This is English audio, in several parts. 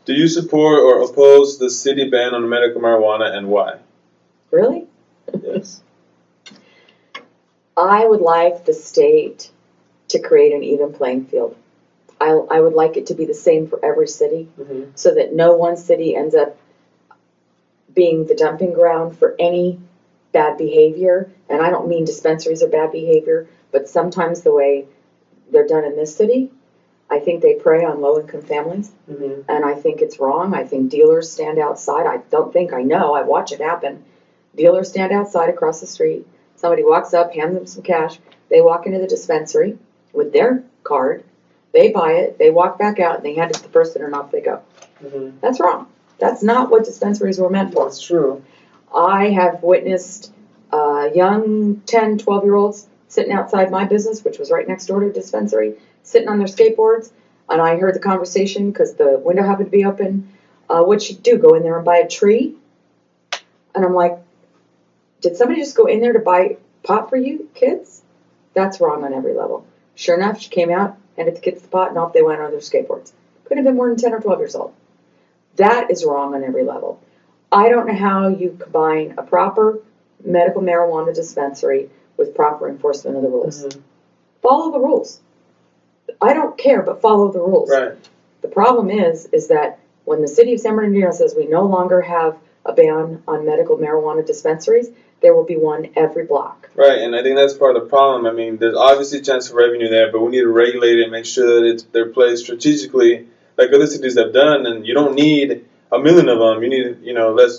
Do you support or oppose the city ban on medical marijuana, and why? Really? Yes. I would like the state to create an even playing field. I would like it to be the same for every city, so that no one city ends up being the dumping ground for any bad behavior. And I don't mean dispensaries are bad behavior, but sometimes the way they're done in this city, I think they prey on low-income families, and I think it's wrong. I think dealers stand outside. I know, I watch it happen. Dealers stand outside across the street. Somebody walks up, hands them some cash. They walk into the dispensary with their card. They buy it. They walk back out, and they hand it to the person, and off they go. That's wrong. That's not what dispensaries were meant for. That's true. I have witnessed young 10, 12-year-olds sitting outside my business, which was right next door to a dispensary, sitting on their skateboards, and I heard the conversation because the window happened to be open. What'd you do, go in there and buy a tree? And I'm like, did somebody just go in there to buy pot for you kids? That's wrong on every level. Sure enough, she came out, handed the kids the pot, and off they went on their skateboards. Couldn't have been more than 10 or 12 years old. That is wrong on every level. I don't know how you combine a proper medical marijuana dispensary with proper enforcement of the rules. Follow the rules. I don't care, but follow the rules. Right. The problem is that when the city of San Bernardino says we no longer have a ban on medical marijuana dispensaries, there will be one every block. Right, and I think that's part of the problem. I mean, there's obviously a chance for revenue there, but we need to regulate it and make sure that they're placed strategically, like other cities have done. And you don't need a million of them. You need,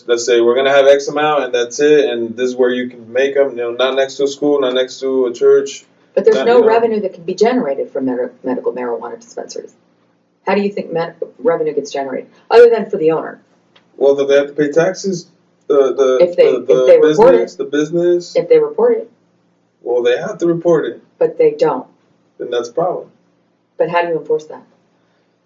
let's say we're gonna have X amount, and that's it. And this is where you can make them. Not next to a school, not next to a church. But there's no revenue that can be generated from medical marijuana dispensaries. How do you think revenue gets generated, other than for the owner? Well, they have to pay taxes. If they report it. Well, they have to report it. But they don't. Then that's a problem. But how do you enforce that?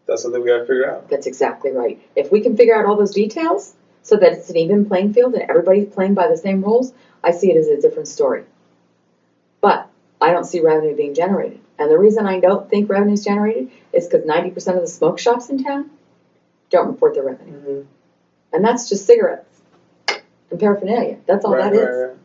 That's something we got to figure out. That's exactly right. If we can figure out all those details so that it's an even playing field and everybody's playing by the same rules, I see it as a different story. But I don't see revenue being generated. And the reason I don't think revenue is generated is because 90% of the smoke shops in town don't report their revenue. And that's just cigarettes and paraphernalia. That's all that is.